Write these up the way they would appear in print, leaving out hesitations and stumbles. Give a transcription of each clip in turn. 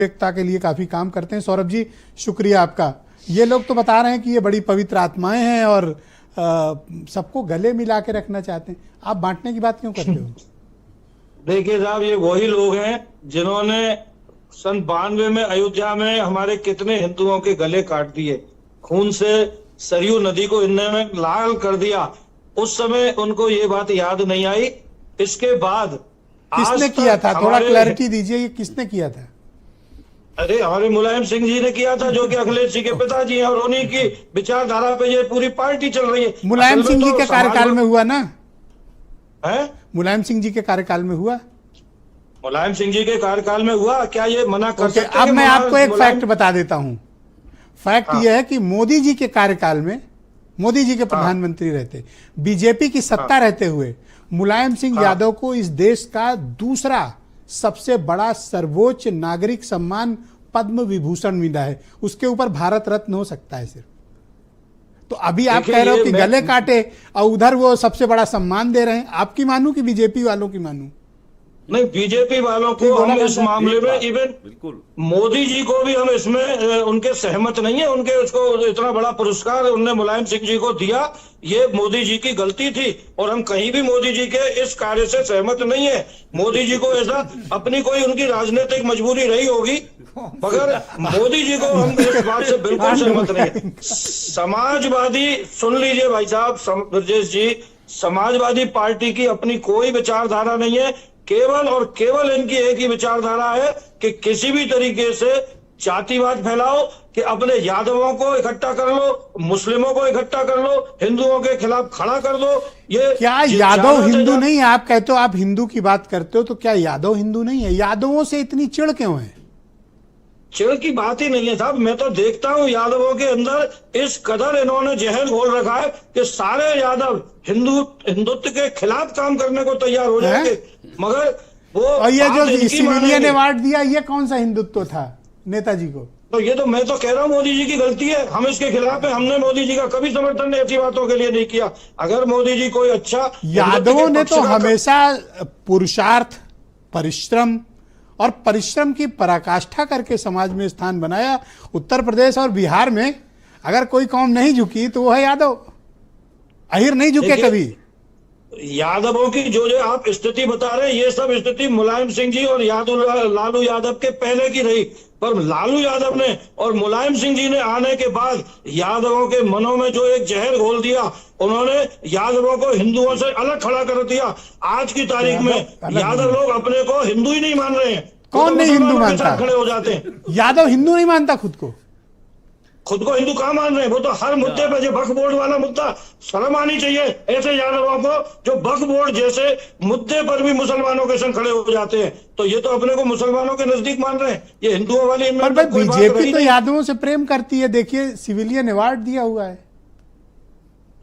एकता के लिए काफी काम करते हैं। सौरभ जी, शुक्रिया आपका। ये लोग तो बता रहे हैं कि ये बड़ी पवित्र आत्माएं हैं और सबको गले मिला के रखना चाहते हैं। आप बांटने की बात क्यों करते हो? देखिए साहब, ये वही लोग हैं जिन्होंने सन 92 में अयोध्या में हमारे कितने हिंदुओं के गले काट दिए, खून से सरयू नदी को इन्होंने लाल कर दिया। उस समय उनको ये बात याद नहीं आई। इसके बाद किसने किया था? थोड़ा क्लैरिटी दीजिए, ये किसने किया था? अरे हमारे मुलायम सिंह जी ने किया था, जो कि अखिलेश जी के पिताजी हैं, और उन्हीं की विचारधारा पे ये पूरी पार्टी चल रही है। मुलायम सिंह जी के कार्यकाल में हुआ ना? है मुलायम सिंह जी के कार्यकाल में हुआ? मुलायम सिंह जी के कार्यकाल में हुआ क्या? ये मना कर सकते हैं? अब मैं आपको एक फैक्ट बता देता हूं। फैक्ट यह है कि मोदी जी के कार्यकाल में, मोदी जी के प्रधानमंत्री रहते, बीजेपी की सत्ता रहते हुए मुलायम सिंह यादव को इस देश का दूसरा सबसे बड़ा सर्वोच्च नागरिक सम्मान पद्म विभूषण मिला है। उसके ऊपर भारत रत्न हो सकता है सिर्फ। तो अभी आप कह रहे हो कि गले काटे और उधर वो सबसे बड़ा सम्मान दे रहे हैं। आपकी मानूं कि बीजेपी वालों की मानूं? नहीं, बीजेपी वालों को हम इस मामले में, इवन बिल्कुल मोदी जी को भी हम इसमें उनके सहमत नहीं है। उनके उसको इतना बड़ा पुरस्कार उनने मुलायम सिंह जी को दिया, ये मोदी जी की गलती थी और हम कहीं भी मोदी जी के इस कार्य से सहमत नहीं है। मोदी जी को ऐसा अपनी कोई उनकी राजनीतिक मजबूरी रही होगी, मगर मोदी जी को हम इस बात से बिल्कुल सहमत नहीं है। समाजवादी, सुन लीजिए भाई साहब ब्रजेश जी, समाजवादी पार्टी की अपनी कोई विचारधारा नहीं है। केवल और केवल इनकी एक ही विचारधारा है कि किसी भी तरीके से जातिवाद फैलाओ, कि अपने यादवों को इकट्ठा कर लो, मुस्लिमों को इकट्ठा कर लो, हिंदुओं के खिलाफ खड़ा कर दो। ये क्या यादव हिंदू नहीं है? आप कहते हो आप हिंदू की बात करते हो, तो क्या यादव हिंदू नहीं है? यादवों से इतनी चिढ़ क्यों है? चिढ़ की बात ही नहीं है साहब। मैं तो देखता हूँ यादवों के अंदर इस कदर इन्होंने जहर घोल रखा है कि सारे यादव हिंदुत्व के खिलाफ काम करने को तैयार हो जाएंगे, मगर वो। और ये जो सिविलियन अवार्ड दिया, ये कौन सा हिंदुत्व था नेताजी को? तो ये तो मैं तो कह रहा हूँ मोदी जी की गलती है, हम इसके खिलाफ है। हमने मोदी जी का कभी समर्थन ऐसी बातों के लिए नहीं किया। अगर मोदी जी कोई अच्छा, यादवों ने तो हमेशा पुरुषार्थ, परिश्रम और परिश्रम की पराकाष्ठा करके समाज में स्थान बनाया। उत्तर प्रदेश और बिहार में अगर कोई कौम नहीं झुकी तो वो है यादव। अहिर नहीं झुके कभी। यादवों की जो आप स्थिति बता रहे हैं, ये सब स्थिति मुलायम सिंह जी और लालू यादव के पहले की रही, पर लालू यादव ने और मुलायम सिंह जी ने आने के बाद यादवों के मनों में जो एक जहर घोल दिया, उन्होंने यादवों को हिंदुओं से अलग खड़ा कर दिया। आज की तारीख में यादव लोग अपने को हिंदू ही नहीं मान रहे हैं। कौन नहीं हिंदू मानता? खड़े हो जाते हैं। यादव हिंदू नहीं मानता खुद को हिंदू कहाँ मान रहे हैं? वो तो हर मुद्दे पे, जो वक्फ बोर्ड वाला मुद्दा, शर्म आनी चाहिए ऐसे यादवों को जो वक्फ बोर्ड जैसे मुद्दे पर भी मुसलमानों के संग खड़े हो जाते हैं। तो ये तो अपने को मुसलमानों के नजदीक मान रहे हैं। ये हिंदुओं वाली बीजेपी तो यादवों से प्रेम करती है। देखिए, सिविलियन अवार्ड दिया हुआ है।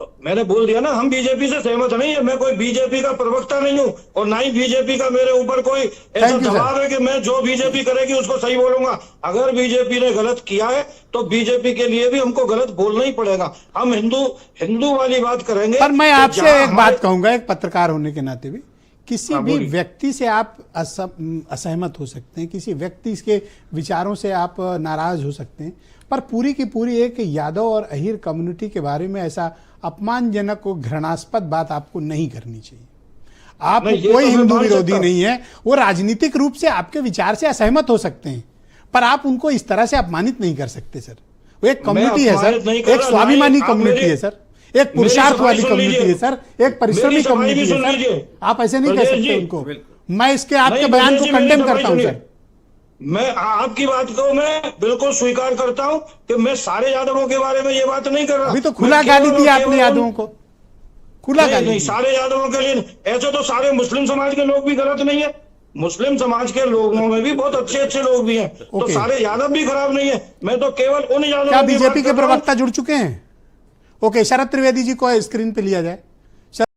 तो मैंने बोल दिया ना, हम बीजेपी से सहमत नहीं है। मैं कोई बीजेपी का प्रवक्ता नहीं हूँ और ना ही बीजेपी का मेरे ऊपर कोई ऐसा दबाव है कि मैं जो बीजेपी करेगी उसको सही बोलूंगा। अगर बीजेपी ने गलत किया है तो बीजेपी के लिए भी हमको गलत बोलना ही पड़ेगा। हम हिंदू वाली बात करेंगे। पर मैं आपसे एक बात कहूंगा, एक पत्रकार होने के नाते भी, किसी भी व्यक्ति से आप असहमत हो सकते हैं, किसी व्यक्ति के विचारों से आप नाराज हो सकते हैं, पर पूरी की पूरी एक यादव और अहिर कम्युनिटी के बारे में ऐसा अपमानजनक और घृणास्पद बात आपको नहीं करनी चाहिए। आप कोई हिंदू विरोधी नहीं है, वो राजनीतिक रूप से आपके विचार से असहमत हो सकते हैं, पर आप उनको इस तरह से अपमानित नहीं कर सकते सर। वो एक कम्युनिटी है सर, एक स्वाभिमानी कम्युनिटी है सर, एक पुरुषार्थ वाली कम्युनिटी है सर, एक परिश्रमी कम्युनिटी है सर। आप ऐसे नहीं कह सकते उनको। मैं इसके आपके बयान को कंडेम करता हूं सर। मैं आपकी बात को मैं बिल्कुल स्वीकार करता हूं कि मैं सारे यादवों के बारे में ये बात नहीं कर रहा। अभी तो खुला गाली दी आपने यादवों को, खुला गाली नहीं, सारे यादवों के लिए ऐसे तो सारे मुस्लिम समाज के लोग भी गलत नहीं है। मुस्लिम समाज के लोगों में भी बहुत अच्छे लोग भी हैं। तो सारे यादव भी खराब नहीं है। मैं तो केवल उन यादवों। क्या बीजेपी के प्रवक्ता जुड़ चुके हैं? ओके, शरद त्रिवेदी जी को स्क्रीन पे लिया जाए।